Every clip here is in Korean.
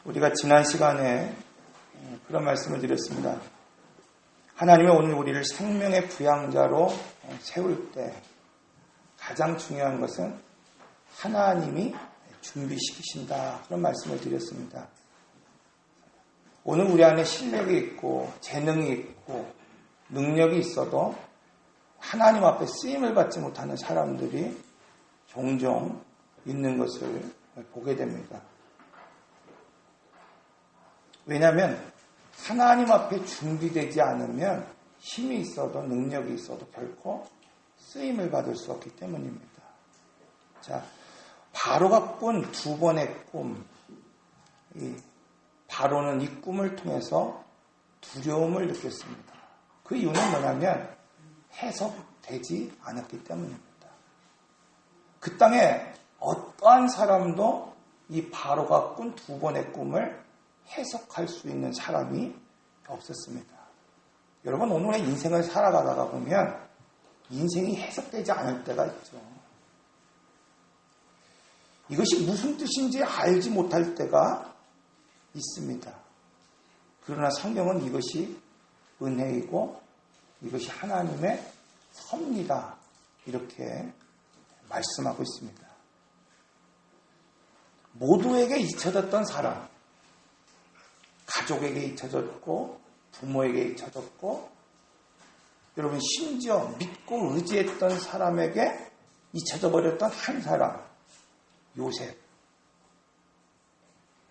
우리가 지난 시간에 그런 말씀을 드렸습니다. 하나님은 오늘 우리를 생명의 부양자로 세울 때 가장 중요한 것은 하나님이 준비시키신다. 그런 말씀을 드렸습니다. 오늘 우리 안에 실력이 있고 재능이 있고 능력이 있어도 하나님 앞에 쓰임을 받지 못하는 사람들이 종종 있는 것을 보게 됩니다. 왜냐하면 하나님 앞에 준비되지 않으면 힘이 있어도 능력이 있어도 결코 쓰임을 받을 수 없기 때문입니다. 자, 바로가 꾼 두 번의 꿈. 바로는 이 꿈을 통해서 두려움을 느꼈습니다. 그 이유는 뭐냐면 해석되지 않았기 때문입니다. 그 땅에 어떠한 사람도 이 바로가 꾼 두 번의 꿈을 해석할 수 있는 사람이 없었습니다. 여러분, 오늘의 인생을 살아가다가 보면 인생이 해석되지 않을 때가 있죠. 이것이 무슨 뜻인지 알지 못할 때가 있습니다. 그러나 성경은 이것이 은혜이고 이것이 하나님의 섭리다, 이렇게 말씀하고 있습니다. 모두에게 잊혀졌던 사람, 가족에게 잊혀졌고 부모에게 잊혀졌고, 여러분 심지어 믿고 의지했던 사람에게 잊혀져 버렸던 한 사람, 요셉.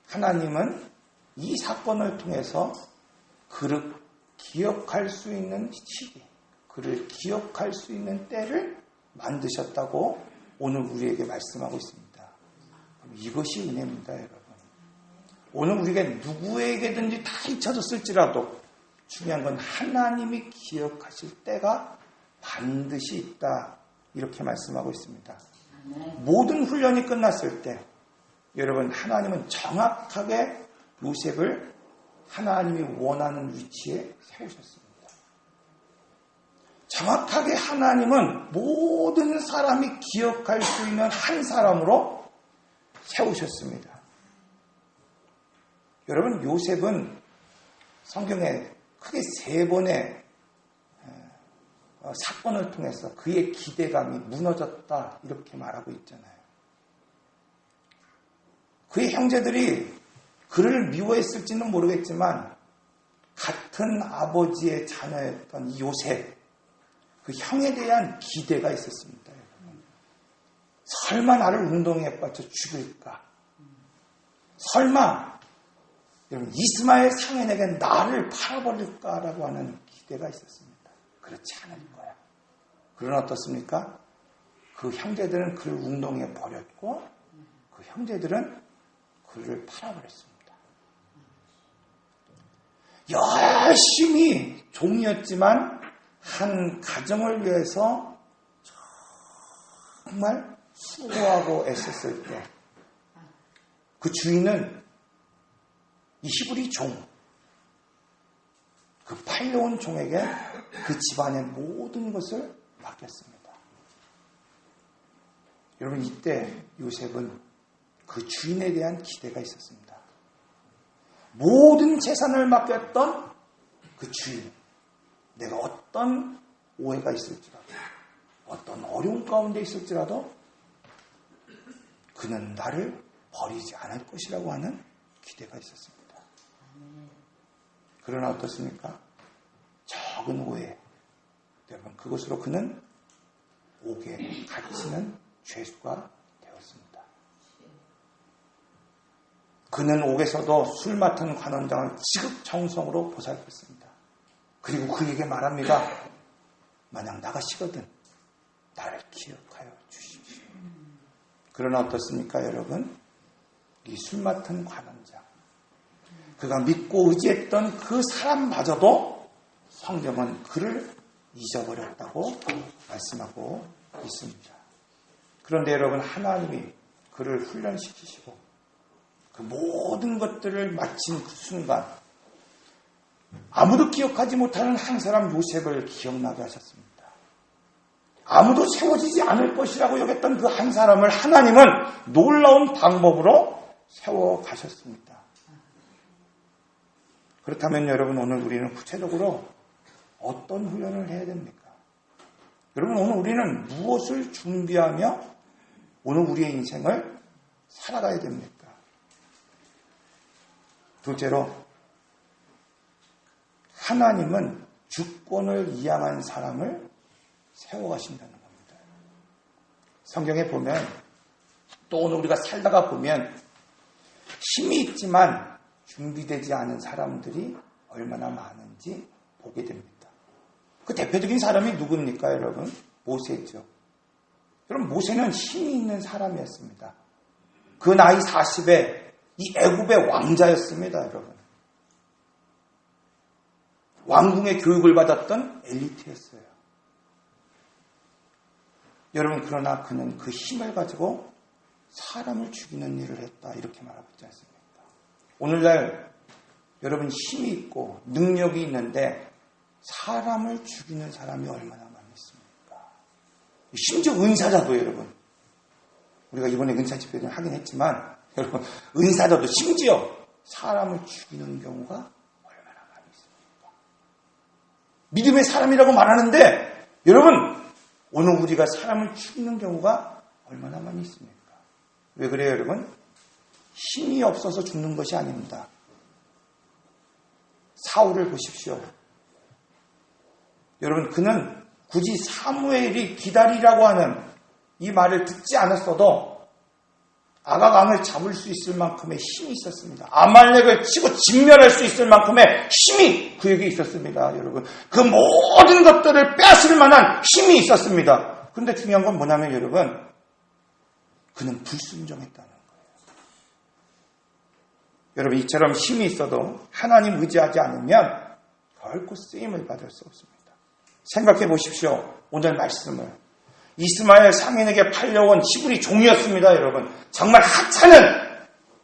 하나님은 이 사건을 통해서 그를 기억할 수 있는 시기, 그를 기억할 수 있는 때를 만드셨다고 오늘 우리에게 말씀하고 있습니다. 이것이 은혜입니다, 여러분. 오늘 우리가 누구에게든지 다 잊혀졌을지라도 중요한 건 하나님이 기억하실 때가 반드시 있다, 이렇게 말씀하고 있습니다. 모든 훈련이 끝났을 때 여러분, 하나님은 정확하게 요셉을 하나님이 원하는 위치에 세우셨습니다. 정확하게 하나님은 모든 사람이 기억할 수 있는 한 사람으로 세우셨습니다. 여러분, 요셉은 성경에 크게 3번의 사건을 통해서 그의 기대감이 무너졌다, 이렇게 말하고 있잖아요. 그의 형제들이 그를 미워했을지는 모르겠지만 같은 아버지의 자녀였던 이 요셉, 그 형에 대한 기대가 있었습니다. 설마 나를 운동에 빠져 죽일까? 설마 여러분, 이스마엘 상인에게 나를 팔아버릴까라고 하는 기대가 있었습니다. 그렇지 않을 거야. 그러나 어떻습니까? 그 형제들은 그를 운동에 버렸고 그 형제들은 그를 팔아버렸습니다. 열심히 종이었지만 한 가정을 위해서 정말 수고하고 애썼을 때 그 주인은 이 히브리 종, 그 팔려온 종에게 그 집안의 모든 것을 맡겼습니다. 여러분, 이때 요셉은 그 주인에 대한 기대가 있었습니다. 모든 재산을 맡겼던 그 주인, 내가 어떤 오해가 있을지라도, 어떤 어려운 가운데 있을지라도 그는 나를 버리지 않을 것이라고 하는 기대가 있었습니다. 그러나 어떻습니까? 적은 오해, 여러분, 그것으로 그는 옥에 갇히는 죄수가 되었습니다. 그는 옥에서도 술 맡은 관원장을 지극정성으로 보살폈습니다. 그리고 그에게 말합니다. 만약 나가시거든 나를 기억하여 주십시오. 그러나 어떻습니까, 여러분? 이 술 맡은 관원장, 그가 믿고 의지했던 그 사람마저도 성경은 그를 잊어버렸다고 말씀하고 있습니다. 그런데 여러분, 하나님이 그를 훈련시키시고 그 모든 것들을 마친 그 순간 아무도 기억하지 못하는 한 사람 요셉을 기억나게 하셨습니다. 아무도 세워지지 않을 것이라고 여겼던 그 한 사람을 하나님은 놀라운 방법으로 세워가셨습니다. 그렇다면 여러분 오늘 우리는 구체적으로 어떤 훈련을 해야 됩니까? 여러분 오늘 우리는 무엇을 준비하며 오늘 우리의 인생을 살아가야 됩니까? 둘째로 하나님은 주권을 이양한 사람을 세워가신다는 겁니다. 성경에 보면 또 오늘 우리가 살다가 보면 힘이 있지만 준비되지 않은 사람들이 얼마나 많은지 보게 됩니다. 그 대표적인 사람이 누굽니까, 여러분? 모세죠. 여러분, 모세는 힘이 있는 사람이었습니다. 그 나이 40에 이 애굽의 왕자였습니다, 여러분. 왕궁의 교육을 받았던 엘리트였어요. 여러분, 그러나 그는 그 힘을 가지고 사람을 죽이는 일을 했다, 이렇게 말하고 있지 않습니까? 오늘날 여러분 힘이 있고 능력이 있는데 사람을 죽이는 사람이 얼마나 많이 있습니까? 심지어 은사자도 여러분, 우리가 이번에 은사 집회를 하긴 했지만 여러분 은사자도 심지어 사람을 죽이는 경우가 얼마나 많이 있습니까? 믿음의 사람이라고 말하는데 여러분 오늘 우리가 사람을 죽이는 경우가 얼마나 많이 있습니까? 왜 그래요, 여러분? 힘이 없어서 죽는 것이 아닙니다. 사울을 보십시오. 여러분, 그는 굳이 사무엘이 기다리라고 하는 이 말을 듣지 않았어도 아가강을 잡을 수 있을 만큼의 힘이 있었습니다. 아말렉을 치고 진멸할 수 있을 만큼의 힘이 그에게 있었습니다, 여러분. 그 모든 것들을 빼앗을 만한 힘이 있었습니다. 그런데 중요한 건 뭐냐면 여러분, 그는 불순종했다는 거예요. 여러분, 이처럼 힘이 있어도 하나님 의지하지 않으면 결코 쓰임을 받을 수 없습니다. 생각해 보십시오. 오늘 말씀을. 이스마엘 상인에게 팔려온 히브리 종이었습니다, 여러분. 정말 하찮은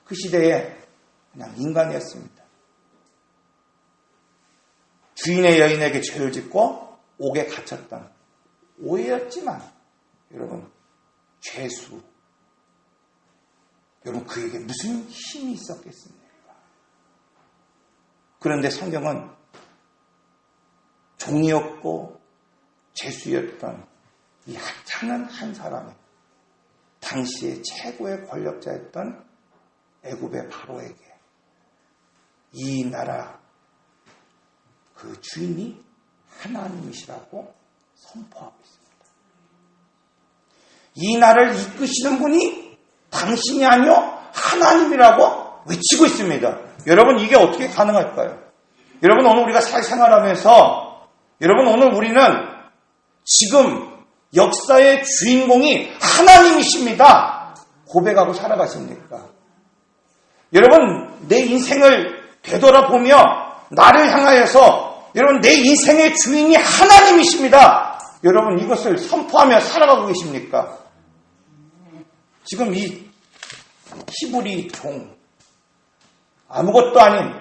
그 시대에 그냥 인간이었습니다. 주인의 여인에게 죄를 짓고 옥에 갇혔던 오해였지만 여러분, 죄수. 여러분, 그에게 무슨 힘이 있었겠습니까? 그런데 성경은 종이었고 죄수였던 이 하찮은 한 사람이 당시의 최고의 권력자였던 애굽의 바로에게 이 나라 그 주인이 하나님이시라고 선포하고 있습니다. 이 나라를 이끄시는 분이 당신이 아니요 하나님이라고 외치고 있습니다. 여러분, 이게 어떻게 가능할까요? 여러분, 오늘 우리가 사회생활하면서 여러분, 오늘 우리는 지금 역사의 주인공이 하나님이십니다. 고백하고 살아가십니까? 여러분, 내 인생을 되돌아보며 나를 향하여서 여러분, 내 인생의 주인이 하나님이십니다. 여러분, 이것을 선포하며 살아가고 계십니까? 지금 이 히브리 종, 아무것도 아닌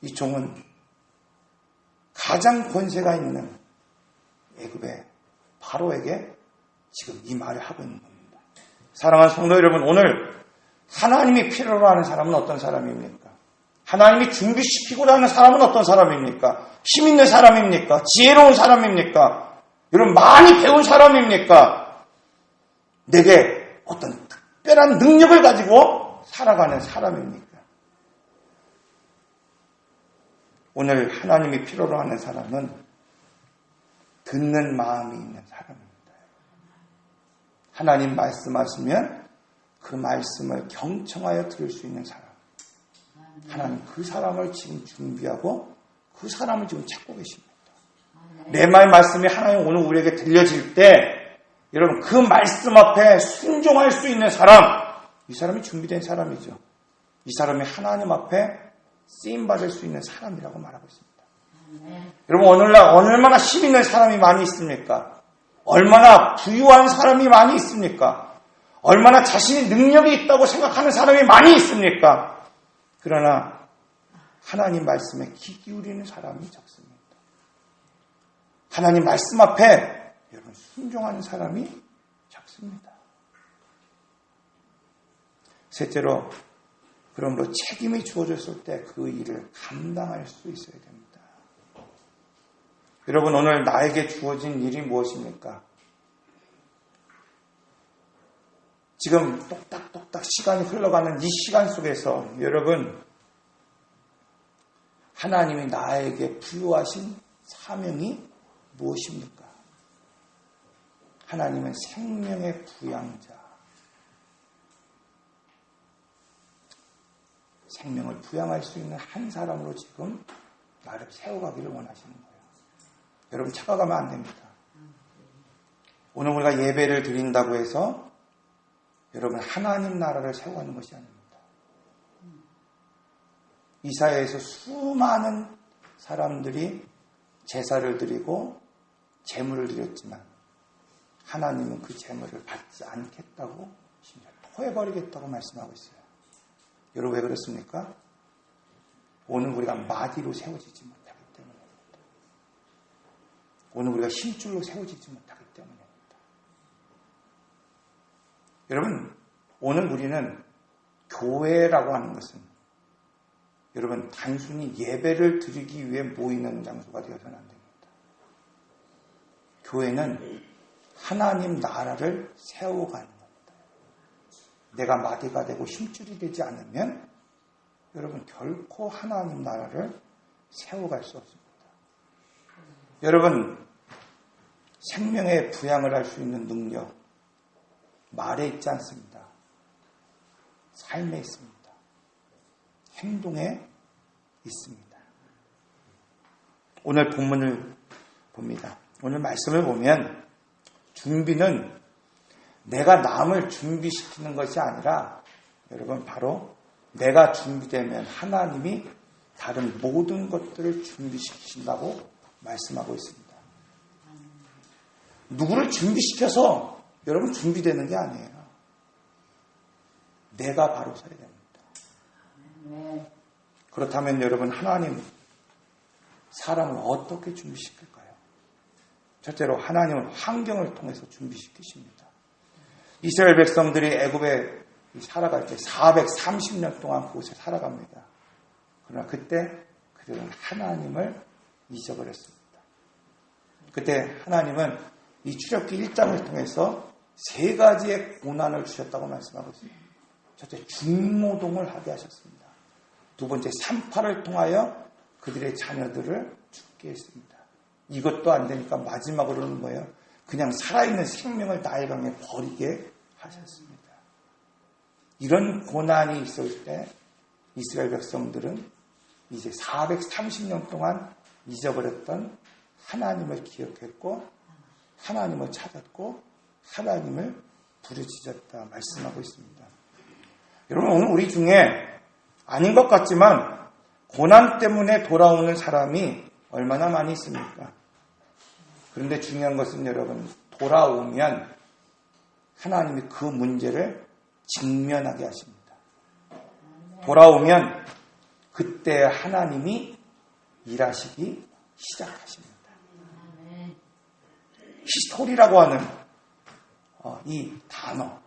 이 종은 가장 권세가 있는 애굽의 바로에게 지금 이 말을 하고 있는 겁니다. 사랑하는 성도 여러분, 오늘 하나님이 필요로 하는 사람은 어떤 사람입니까? 하나님이 준비시키고자 하는 사람은 어떤 사람입니까? 힘 있는 사람입니까? 지혜로운 사람입니까? 여러분, 많이 배운 사람입니까? 내게 어떤 특별한 능력을 가지고 살아가는 사람입니까? 오늘 하나님이 필요로 하는 사람은 듣는 마음이 있는 사람입니다. 하나님 말씀하시면 그 말씀을 경청하여 들을 수 있는 사람. 하나님 그 사람을 지금 준비하고 그 사람을 지금 찾고 계십니다. 내 말씀이 하나님 오늘 우리에게 들려질 때 여러분, 그 말씀 앞에 순종할 수 있는 사람, 이 사람이 준비된 사람이죠. 이 사람이 하나님 앞에 쓰임받을 수 있는 사람이라고 말하고 있습니다. 여러분, 오늘날 얼마나 힘 있는 사람이 많이 있습니까? 얼마나 부유한 사람이 많이 있습니까? 얼마나 자신이 능력이 있다고 생각하는 사람이 많이 있습니까? 그러나 하나님 말씀에 귀 기울이는 사람이 적습니다. 하나님 말씀 앞에 여러분 순종하는 사람이 적습니다. 셋째로 그러므로 책임이 주어졌을 때 그 일을 감당할 수 있어야 됩니다. 여러분, 오늘 나에게 주어진 일이 무엇입니까? 지금 똑딱똑딱 시간이 흘러가는 이 시간 속에서 여러분, 하나님이 나에게 부여하신 사명이 무엇입니까? 하나님은 생명의 부양자. 생명을 부양할 수 있는 한 사람으로 지금 나를 세워가기를 원하시는 거예요. 여러분, 착각하면 안 됩니다. 오늘 우리가 예배를 드린다고 해서 여러분 하나님 나라를 세워가는 것이 아닙니다. 이 사회에서 수많은 사람들이 제사를 드리고 제물을 드렸지만 하나님은 그 제물을 받지 않겠다고 심지어 토해버리겠다고 말씀하고 있어요. 여러분, 왜 그렇습니까? 오늘 우리가 마디로 세워지지 못하기 때문입니다. 오늘 우리가 힘줄로 세워지지 못하기 때문입니다. 여러분, 오늘 우리는 교회라고 하는 것은 여러분 단순히 예배를 드리기 위해 모이는 장소가 되어서는 안 됩니다. 교회는 하나님 나라를 세워가는 겁니다. 내가 마디가 되고 힘줄이 되지 않으면 여러분 결코 하나님 나라를 세워갈 수 없습니다. 여러분, 생명의 부양을 할 수 있는 능력 말에 있지 않습니다. 삶에 있습니다. 행동에 있습니다. 오늘 본문을 봅니다. 오늘 말씀을 보면 준비는 내가 남을 준비시키는 것이 아니라 여러분 바로 내가 준비되면 하나님이 다른 모든 것들을 준비시키신다고 말씀하고 있습니다. 누구를 준비시켜서 여러분 준비되는 게 아니에요. 내가 바로 서야 됩니다. 그렇다면 여러분, 하나님 사람을 어떻게 준비시킬까요? 첫째로 하나님은 환경을 통해서 준비시키십니다. 이스라엘 백성들이 애굽에 살아갈 때 430년 동안 그곳에 살아갑니다. 그러나 그때 그들은 하나님을 잊어버렸습니다. 그때 하나님은 이 출애굽기 1장을 통해서 3가지의 고난을 주셨다고 말씀하고 있습니다. 첫째, 중노동을 하게 하셨습니다. 두 번째, 산파를 통하여 그들의 자녀들을 죽게 했습니다. 이것도 안 되니까 마지막으로는 뭐예요? 그냥 살아있는 생명을 나일 강에 버리게 하셨습니다. 이런 고난이 있을 때 이스라엘 백성들은 이제 430년 동안 잊어버렸던 하나님을 기억했고 하나님을 찾았고 하나님을 부르짖었다 말씀하고 있습니다. 여러분, 오늘 우리 중에 아닌 것 같지만 고난 때문에 돌아오는 사람이 얼마나 많이 있습니까? 그런데 중요한 것은 여러분, 돌아오면 하나님이 그 문제를 직면하게 하십니다. 돌아오면 그때 하나님이 일하시기 시작하십니다. 히스토리라고 하는 이 단어,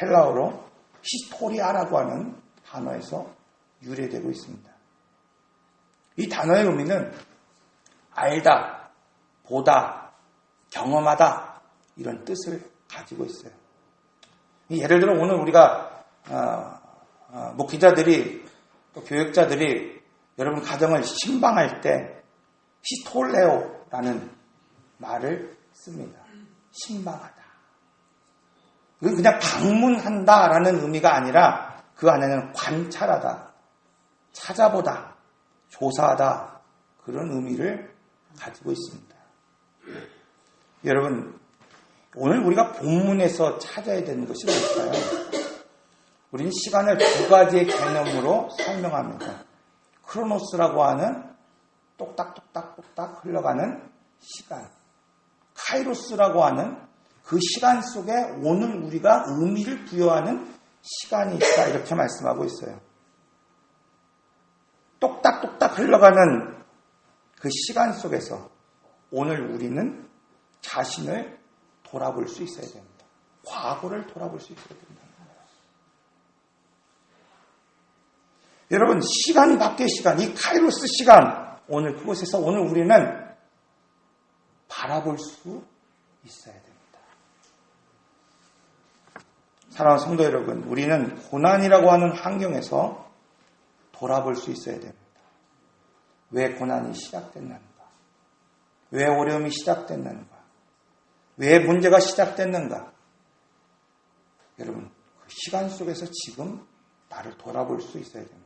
헬라어로 히스토리아라고 하는 단어에서 유래되고 있습니다. 이 단어의 의미는 알다, 보다, 경험하다 이런 뜻을 가지고 있어요. 예를 들어 오늘 우리가 목회자들이 또 교육자들이 여러분 가정을 신방할 때 히스톨레오라는 말을 씁니다. 신방하다. 이건 그냥 방문한다라는 의미가 아니라 그 안에는 관찰하다, 찾아보다, 조사하다 그런 의미를 가지고 있습니다. 여러분, 오늘 우리가 본문에서 찾아야 되는 것이 뭘까요? 우리는 시간을 2가지의 개념으로 설명합니다. 크로노스라고 하는 똑딱똑딱똑딱 흘러가는 시간, 카이로스라고 하는 그 시간 속에 오늘 우리가 의미를 부여하는 시간이 있다 이렇게 말씀하고 있어요. 똑딱똑딱 흘러가는 그 시간 속에서 오늘 우리는 자신을 돌아볼 수 있어야 됩니다. 과거를 돌아볼 수 있어야 됩니다. 여러분, 시간 밖의 시간, 이 카이로스 시간, 오늘 그곳에서 오늘 우리는 바라볼 수 있어야 됩니다. 사랑하는 성도 여러분, 우리는 고난이라고 하는 환경에서 돌아볼 수 있어야 됩니다. 왜 고난이 시작됐는가? 왜 어려움이 시작됐는가? 왜 문제가 시작됐는가? 여러분, 그 시간 속에서 지금 나를 돌아볼 수 있어야 됩니다.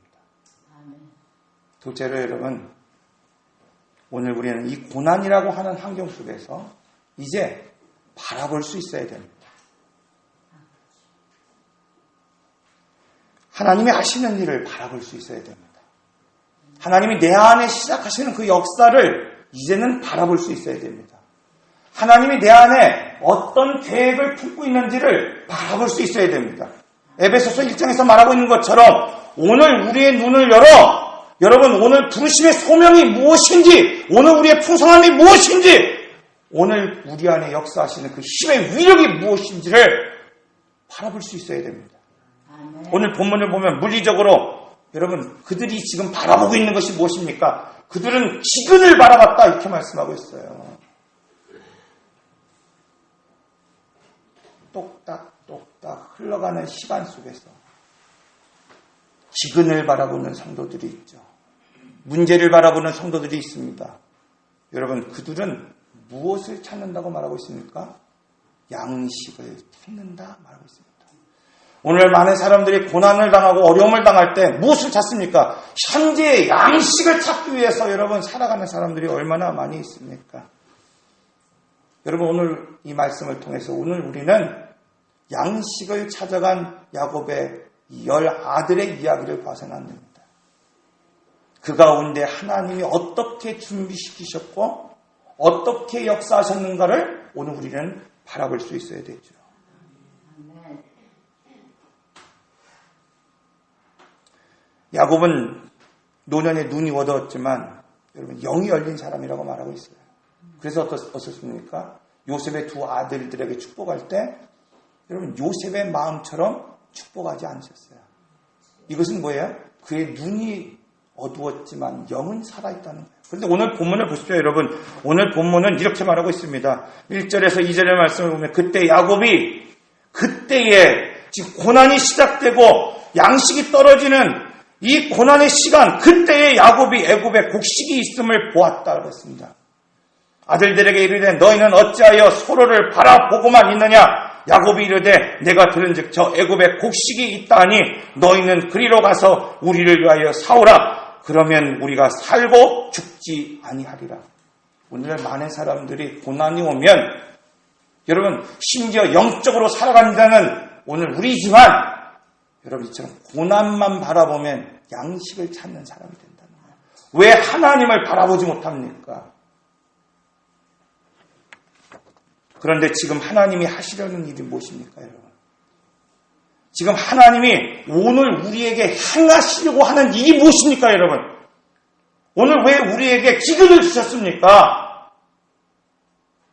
둘째로 여러분, 오늘 우리는 이 고난이라고 하는 환경 속에서 이제 바라볼 수 있어야 됩니다. 하나님이 하시는 일을 바라볼 수 있어야 됩니다. 하나님이 내 안에 시작하시는 그 역사를 이제는 바라볼 수 있어야 됩니다. 하나님이 내 안에 어떤 계획을 품고 있는지를 바라볼 수 있어야 됩니다. 에베소서 1장에서 말하고 있는 것처럼 오늘 우리의 눈을 열어 여러분 오늘 부르심의 소명이 무엇인지 오늘 우리의 풍성함이 무엇인지 오늘 우리 안에 역사하시는 그 힘의 위력이 무엇인지를 바라볼 수 있어야 됩니다. 오늘 본문을 보면 물리적으로 여러분 그들이 지금 바라보고 있는 것이 무엇입니까? 그들은 기근을 바라봤다 이렇게 말씀하고 있어요. 똑딱똑딱 흘러가는 시간 속에서 기근을 바라보는 성도들이 있죠. 문제를 바라보는 성도들이 있습니다. 여러분 그들은 무엇을 찾는다고 말하고 있습니까? 양식을 찾는다 말하고 있습니다. 오늘 많은 사람들이 고난을 당하고 어려움을 당할 때 무엇을 찾습니까? 현재의 양식을 찾기 위해서 여러분 살아가는 사람들이 얼마나 많이 있습니까? 여러분 오늘 이 말씀을 통해서 오늘 우리는 양식을 찾아간 야곱의 10 아들의 이야기를 봐서는 안 됩니다. 그 가운데 하나님이 어떻게 준비시키셨고 어떻게 역사하셨는가를 오늘 우리는 바라볼 수 있어야 되죠. 야곱은 노년에 눈이 어두웠지만 여러분 영이 열린 사람이라고 말하고 있어요. 그래서 어떻습니까? 요셉의 두 아들들에게 축복할 때 여러분 요셉의 마음처럼 축복하지 않으셨어요. 이것은 뭐예요? 그의 눈이 어두웠지만 영은 살아있다는 거예요. 그런데 오늘 본문을 보십시오 여러분. 오늘 본문은 이렇게 말하고 있습니다. 1절에서 2절의 말씀을 보면 그때 야곱이 그때에 지금 고난이 시작되고 양식이 떨어지는 이 고난의 시간 그때에 야곱이 애굽에 곡식이 있음을 보았다고 했습니다. 아들들에게 이르되 너희는 어찌하여 서로를 바라보고만 있느냐? 야곱이 이르되 내가 들은즉 저 애굽에 곡식이 있다 하니 너희는 그리로 가서 우리를 위하여 사오라. 그러면 우리가 살고 죽지 아니하리라. 오늘 많은 사람들이 고난이 오면 여러분 심지어 영적으로 살아간다는 오늘 우리지만 여러분 이처럼 고난만 바라보면 양식을 찾는 사람이 된다는 거예요. 왜 하나님을 바라보지 못합니까? 그런데 지금 하나님이 하시려는 일이 무엇입니까, 여러분? 지금 하나님이 오늘 우리에게 행하시려고 하는 일이 무엇입니까, 여러분? 오늘 왜 우리에게 기근을 주셨습니까?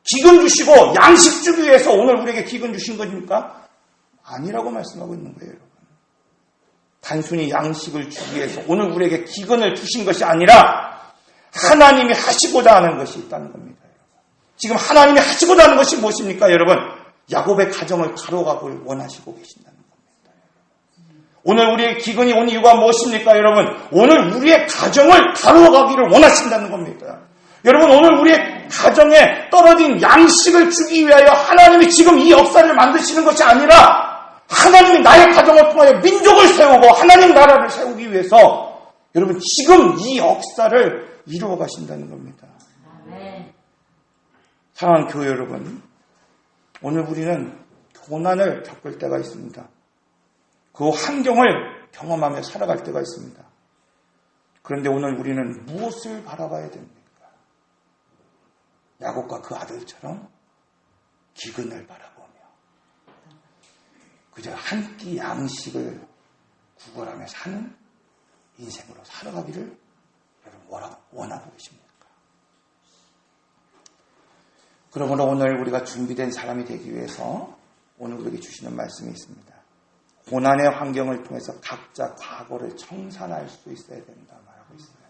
기근 주시고 양식 주기 위해서 오늘 우리에게 기근 주신 겁니까? 아니라고 말씀하고 있는 거예요, 여러분. 단순히 양식을 주기 위해서 오늘 우리에게 기근을 주신 것이 아니라 하나님이 하시고자 하는 것이 있다는 겁니다. 지금 하나님이 하시고자 하는 것이 무엇입니까, 여러분? 야곱의 가정을 가로가길 원하시고 계신다는 겁니다. 오늘 우리의 기근이 온 이유가 무엇입니까, 여러분? 오늘 우리의 가정을 가로가기를 원하신다는 겁니다. 여러분, 오늘 우리의 가정에 떨어진 양식을 주기 위하여 하나님이 지금 이 역사를 만드시는 것이 아니라 하나님이 나의 가정을 통하여 민족을 세우고 하나님 나라를 세우기 위해서 여러분 지금 이 역사를 이루어 가신다는 겁니다. 사랑하는 교회 여러분, 오늘 우리는 고난을 겪을 때가 있습니다. 그 환경을 경험하며 살아갈 때가 있습니다. 그런데 오늘 우리는 무엇을 바라봐야 됩니까? 야곱과 그 아들처럼 기근을 바라보며 그저 한 끼 양식을 구걸하며 사는 인생으로 살아가기를 여러분 원하고 계십니까? 그러므로 오늘 우리가 준비된 사람이 되기 위해서 오늘 우리에게 주시는 말씀이 있습니다. 고난의 환경을 통해서 각자 과거를 청산할 수 있어야 된다 말하고 있어요.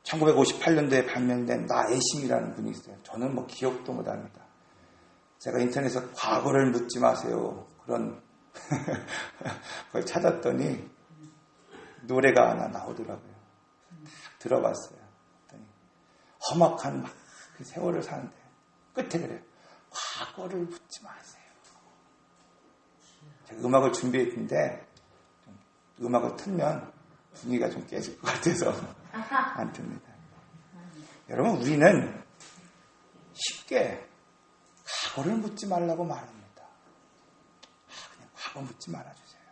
1958년도에 발명된 나애심이라는 분이 있어요. 저는 뭐 기억도 못합니다. 제가 인터넷에서 과거를 묻지 마세요. 그런 걸 찾았더니 노래가 하나 나오더라고요. 딱 들어봤어요. 그랬더니 험악한 막 그 세월을 사는데 끝에 그래요. 과거를 묻지 마세요. 제가 음악을 준비했는데 음악을 틀면 분위기가 좀 깨질 것 같아서 안 틉니다. 여러분, 우리는 쉽게 과거를 묻지 말라고 말합니다. 그냥 과거 묻지 말아주세요.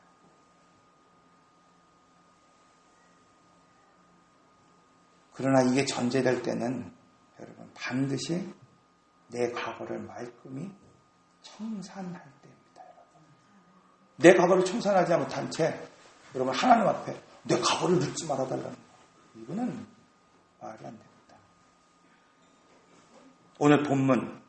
그러나 이게 전제될 때는 여러분 반드시 내 과거를 말끔히 청산할 때입니다. 여러분. 내 과거를 청산하지 못한 채 여러분 하나님 앞에 내 과거를 묻지 말아달라는 거. 이거는 말이 안 됩니다. 오늘 본문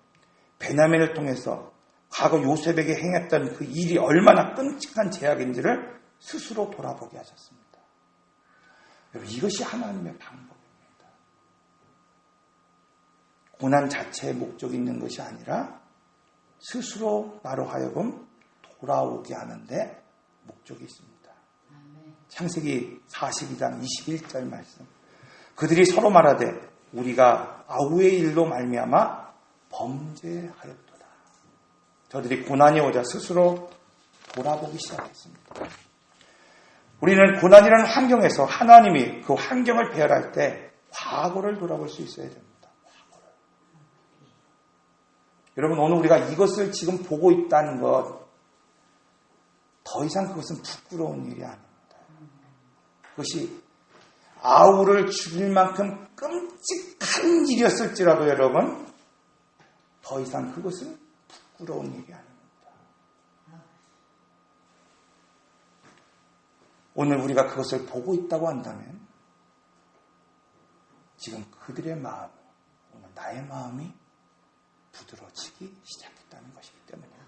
베냐민을 통해서 과거 요셉에게 행했던 그 일이 얼마나 끔찍한 죄악인지를 스스로 돌아보게 하셨습니다. 여러분, 이것이 하나님의 방법입니다. 고난 자체에 목적이 있는 것이 아니라 스스로 나로 하여금 돌아오게 하는데 목적이 있습니다. 창세기 42장 21절 말씀. 그들이 서로 말하되 우리가 아우의 일로 말미암아 범죄하였도다. 저들이 고난이 오자 스스로 돌아보기 시작했습니다. 우리는 고난이라는 환경에서 하나님이 그 환경을 배열할 때 과거를 돌아볼 수 있어야 됩니다. 여러분, 오늘 우리가 이것을 지금 보고 있다는 것, 더 이상 그것은 부끄러운 일이 아닙니다. 그것이 아우를 죽일 만큼 끔찍한 일이었을지라도 여러분, 더 이상 그것은 부끄러운 일이 아닙니다. 오늘 우리가 그것을 보고 있다고 한다면 지금 그들의 마음, 오늘 나의 마음이 부드러워지기 시작했다는 것이기 때문입니다.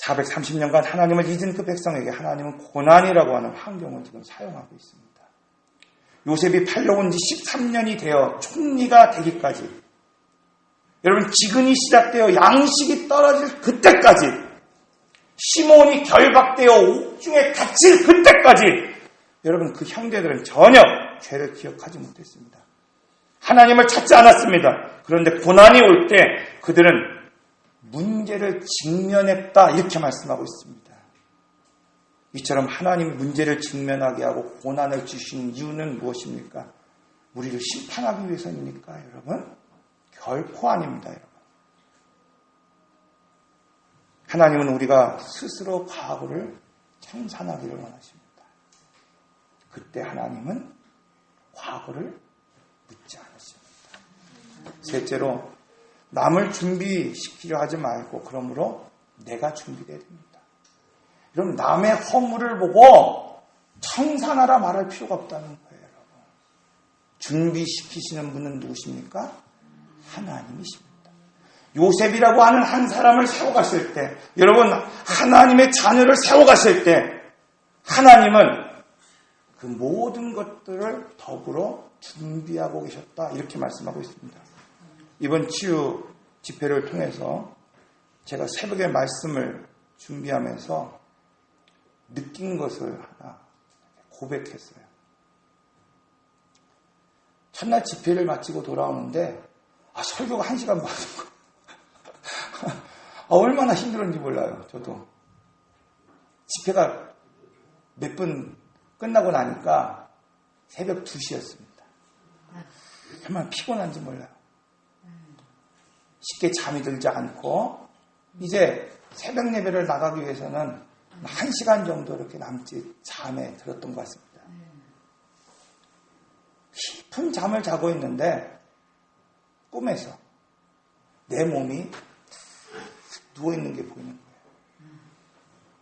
430년간 하나님을 잊은 그 백성에게 하나님은 고난이라고 하는 환경을 지금 사용하고 있습니다. 요셉이 팔려온 지 13년이 되어 총리가 되기까지, 여러분 기근이 시작되어 양식이 떨어질 그때까지, 시몬이 결박되어 옥중에 갇힐 그때까지 여러분 그 형제들은 전혀 죄를 기억하지 못했습니다. 하나님을 찾지 않았습니다. 그런데 고난이 올 때 그들은 문제를 직면했다 이렇게 말씀하고 있습니다. 이처럼 하나님이 문제를 직면하게 하고 고난을 주시는 이유는 무엇입니까? 우리를 심판하기 위해서입니까? 여러분? 결코 아닙니다. 여러분. 하나님은 우리가 스스로 과거를 청산하기를 원하십니다. 그때 하나님은 과거를 묻지 않으십니다. 셋째로, 남을 준비시키려 하지 말고 그러므로 내가 준비되어야 됩니다. 여러분, 남의 허물을 보고 청산하라 말할 필요가 없다는 거예요. 여러분. 준비시키시는 분은 누구십니까? 하나님이십니다. 요셉이라고 하는 한 사람을 세워갔을 때, 여러분 하나님의 자녀를 세워갔을 때 하나님은 그 모든 것들을 더불어 준비하고 계셨다 이렇게 말씀하고 있습니다. 이번 치유 집회를 통해서 제가 새벽에 말씀을 준비하면서 느낀 것을 하나 고백했어요. 첫날 집회를 마치고 돌아오는데 설교가 1시간 받은 거. 얼마나 힘들었는지 몰라요. 저도. 집회가 몇 분 끝나고 나니까 새벽 2시였습니다. 정말 피곤한지 몰라요. 쉽게 잠이 들지 않고 이제 새벽 예배를 나가기 위해서는 1시간 정도 이렇게 남짓 잠에 들었던 것 같습니다. 깊은 잠을 자고 있는데 꿈에서 내 몸이 누워있는 게 보이는 거예요.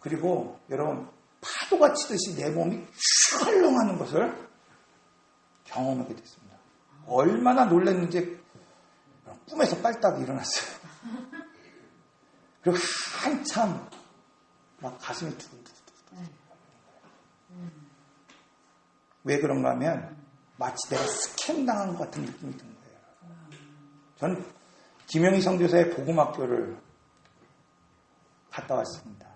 그리고 여러분 파도가 치듯이 내 몸이 휘헐렁하는 것을 경험하게 됐습니다. 얼마나 놀랐는지 꿈에서 빨딱 일어났어요. 그리고 한참 막 가슴이 두근두근. 왜 그런가 하면 마치 내가 스캔당한 것 같은 느낌이 든 거예요. 저는 김영희 선교사의 복음학교를 갔다 왔습니다.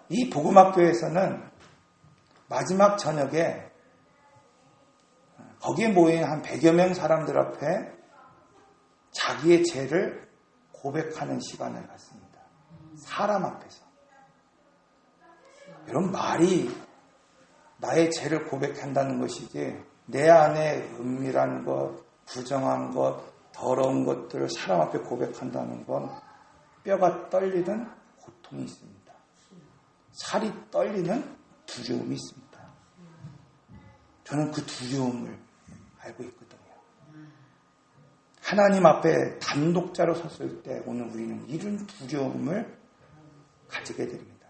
이 복음학교에서는 마지막 저녁에 거기에 모인 한 100여 명 사람들 앞에 자기의 죄를 고백하는 시간을 갖습니다. 사람 앞에서. 여러분, 말이 나의 죄를 고백한다는 것이지 내 안에 은밀한 것, 부정한 것, 더러운 것들을 사람 앞에 고백한다는 건 뼈가 떨리는 고통이 있습니다. 살이 떨리는 두려움이 있습니다. 저는 그 두려움을 알고 있거든요. 하나님 앞에 단독자로 섰을 때 오늘 우리는 이런 두려움을 가지게 됩니다.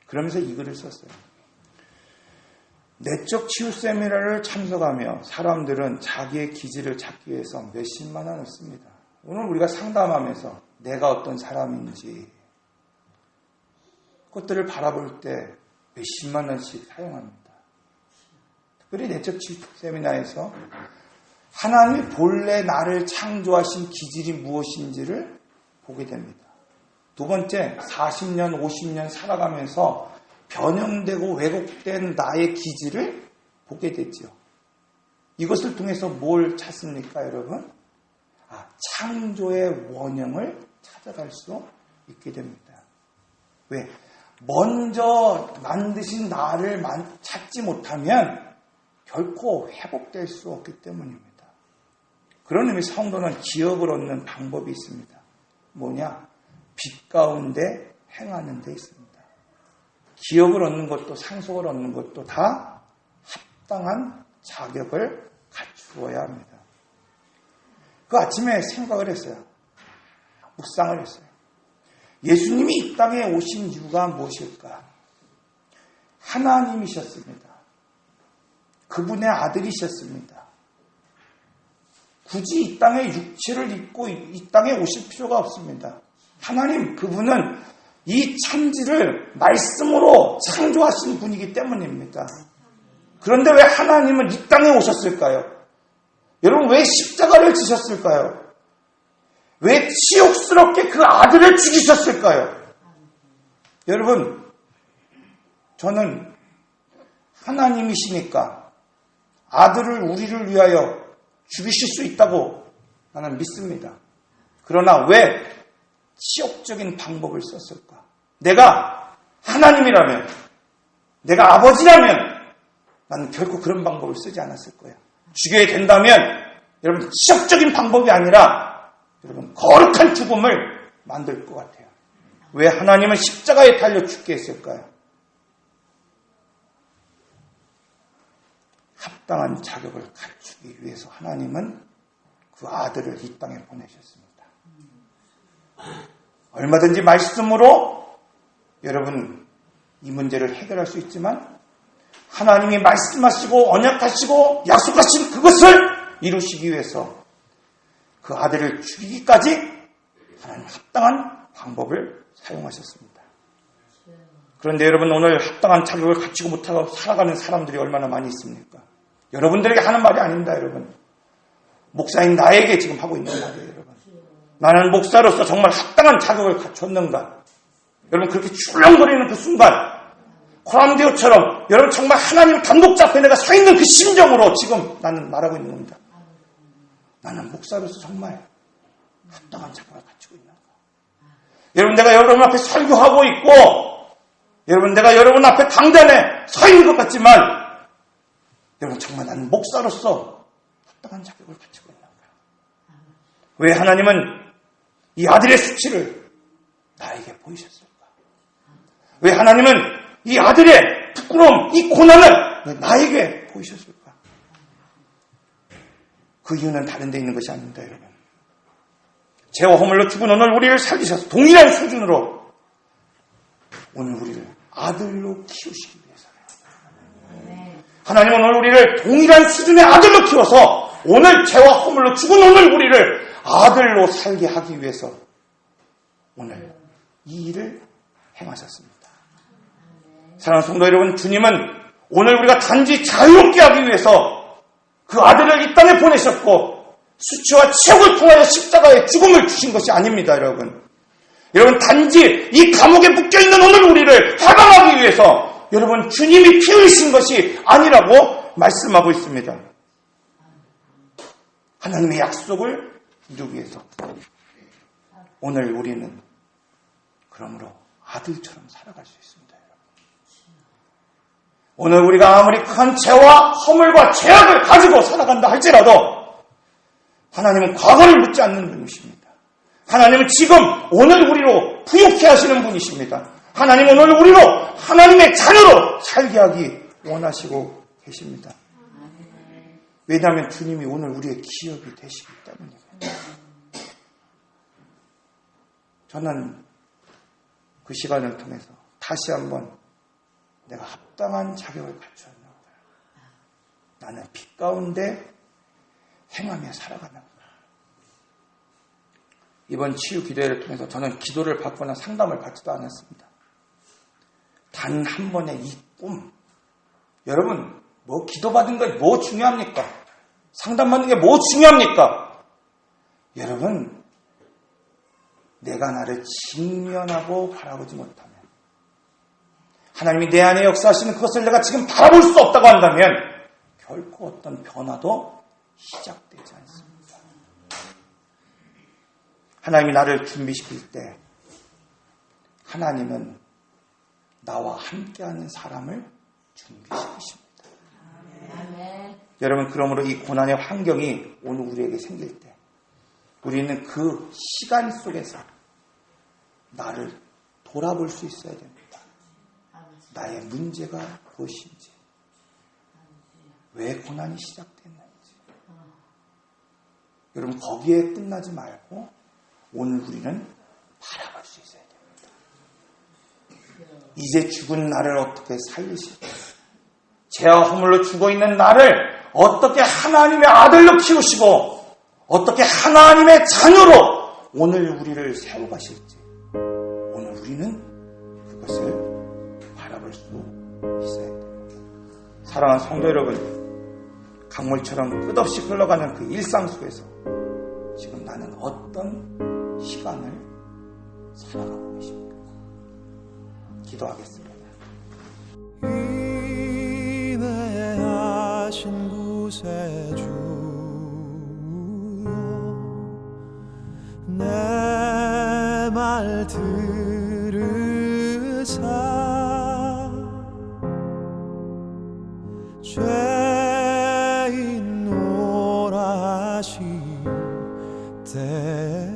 그러면서 이 글을 썼어요. 내적 치유 세미나를 참석하며 사람들은 자기의 기질을 찾기 위해서 몇십만 원을 씁니다. 오늘 우리가 상담하면서 내가 어떤 사람인지 그것들을 바라볼 때 몇십만 원씩 사용합니다. 특별히 내적 치유 세미나에서 하나님이 본래 나를 창조하신 기질이 무엇인지를 보게 됩니다. 두 번째, 40년, 50년 살아가면서 변형되고 왜곡된 나의 기질을 보게 되죠. 이것을 통해서 뭘 찾습니까, 여러분? 창조의 원형을 찾아갈 수 있게 됩니다. 왜? 먼저 만드신 나를 찾지 못하면 결코 회복될 수 없기 때문입니다. 그런 의미에서 성도는 기억을 얻는 방법이 있습니다. 뭐냐? 빛 가운데 행하는 데 있습니다. 기억을 얻는 것도 상속을 얻는 것도 다 합당한 자격을 갖추어야 합니다. 그 아침에 생각을 했어요. 묵상을 했어요. 예수님이 이 땅에 오신 이유가 무엇일까? 하나님이셨습니다. 그분의 아들이셨습니다. 굳이 이 땅에 육체를 입고 이 땅에 오실 필요가 없습니다. 하나님, 그분은 이 천지를 말씀으로 창조하신 분이기 때문입니다. 그런데 왜 하나님은 이 땅에 오셨을까요? 여러분, 왜 십자가를 지셨을까요? 왜 치욕스럽게 그 아들을 죽이셨을까요? 여러분, 저는 하나님이시니까 아들을 우리를 위하여 죽이실 수 있다고 나는 믿습니다. 그러나 왜 치욕적인 방법을 썼을까? 내가 하나님이라면, 내가 아버지라면 나는 결코 그런 방법을 쓰지 않았을 거예요. 죽여야 된다면 여러분 치욕적인 방법이 아니라 여러분 거룩한 죽음을 만들 것 같아요. 왜 하나님은 십자가에 달려 죽게 했을까요? 합당한 자격을 갖추기 위해서 하나님은 그 아들을 이 땅에 보내셨습니다. 얼마든지 말씀으로 여러분 이 문제를 해결할 수 있지만 하나님이 말씀하시고 언약하시고 약속하신 그것을 이루시기 위해서 그 아들을 죽이기까지 하나님 합당한 방법을 사용하셨습니다. 그런데 여러분 오늘 합당한 자격을 갖추고 못하고 살아가는 사람들이 얼마나 많이 있습니까? 여러분들에게 하는 말이 아닙니다, 여러분. 목사인 나에게 지금 하고 있는 말이에요, 여러분. 나는 목사로서 정말 합당한 자격을 갖췄는가? 여러분 그렇게 출렁거리는 그 순간 코람데오처럼 여러분 정말 하나님 단독자 앞에 내가 서 있는 그 심정으로 지금 나는 말하고 있는 겁니다. 나는 목사로서 정말 합당한 자격을 갖추고 있는가? 여러분 내가 여러분 앞에 설교하고 있고 여러분 내가 여러분 앞에 강단에 서 있는 것 같지만 여러분 정말 나는 목사로서 합당한 자격을 갖추고 있는가? 왜 하나님은 이 아들의 수치를 나에게 보이셨을까? 왜 하나님은 이 아들의 부끄러움, 이 고난을 나에게 보이셨을까? 그 이유는 다른 데 있는 것이 아닙니다, 여러분. 죄와 허물로 죽은 오늘 우리를 살리셔서 동일한 수준으로 오늘 우리를 아들로 키우시기 위해서요. 하나님은 오늘 우리를 동일한 수준의 아들로 키워서 오늘 죄와 허물로 죽은 오늘 우리를 아들로 살게 하기 위해서 오늘 이 일을 행하셨습니다. 사랑하는 성도 여러분, 주님은 오늘 우리가 단지 자유롭게 하기 위해서 그 아들을 이 땅에 보내셨고 수치와 체육을 통하여 십자가의 죽음을 주신 것이 아닙니다. 여러분 단지 이 감옥에 묶여있는 오늘 우리를 해방하기 위해서 여러분 주님이 피 흘리신 것이 아니라고 말씀하고 있습니다. 하나님의 약속을 이루기 위해서 오늘 우리는 그러므로 아들처럼 살아갈 수 있습니다. 오늘 우리가 아무리 큰 죄와 허물과 죄악을 가지고 살아간다 할지라도 하나님은 과거를 묻지 않는 분이십니다. 하나님은 지금 오늘 우리로 부욕해 하시는 분이십니다. 하나님은 오늘 우리로 하나님의 자녀로 살게 하기 원하시고 계십니다. 왜냐하면 주님이 오늘 우리의 기업이 되시기 때문입니다. 저는 그 시간을 통해서 다시 한번 내가 합당한 자격을 갖추었나 보다. 나는 빛 가운데 행하며 살아가는구나. 이번 치유 기도회를 통해서 저는 기도를 받거나 상담을 받지도 않았습니다. 단 한 번의 이 꿈. 여러분, 뭐 기도받은 게 뭐 중요합니까? 상담받는 게 뭐 중요합니까? 여러분, 내가 나를 직면하고 바라보지 못하면 하나님이 내 안에 역사하시는 그것을 내가 지금 바라볼 수 없다고 한다면 결코 어떤 변화도 시작되지 않습니다. 하나님이 나를 준비시킬 때 하나님은 나와 함께하는 사람을 준비시키십니다. 아멘. 여러분, 그러므로 이 고난의 환경이 오늘 우리에게 생길 때 우리는 그 시간 속에서 나를 돌아볼 수 있어야 됩니다. 나의 문제가 무엇인지, 왜 고난이 시작됐는지. 여러분, 거기에 끝나지 말고 오늘 우리는 바라볼 수 있어야 됩니다. 이제 죽은 나를 어떻게 살리실까? 죄와 허물로 죽어있는 나를 어떻게 하나님의 아들로 키우시고 어떻게 하나님의 자녀로 오늘 우리를 세워가실지 오늘 우리는 그것을 바라볼 수 있어야 됩니다. 사랑하는 성도 여러분, 강물처럼 끝없이 흘러가는 그 일상 속에서 지금 나는 어떤 시간을 살아가고 계십니까? 기도하겠습니다. 인내하신 구세주여, 내 말 들으사 죄인 오라 하실 때에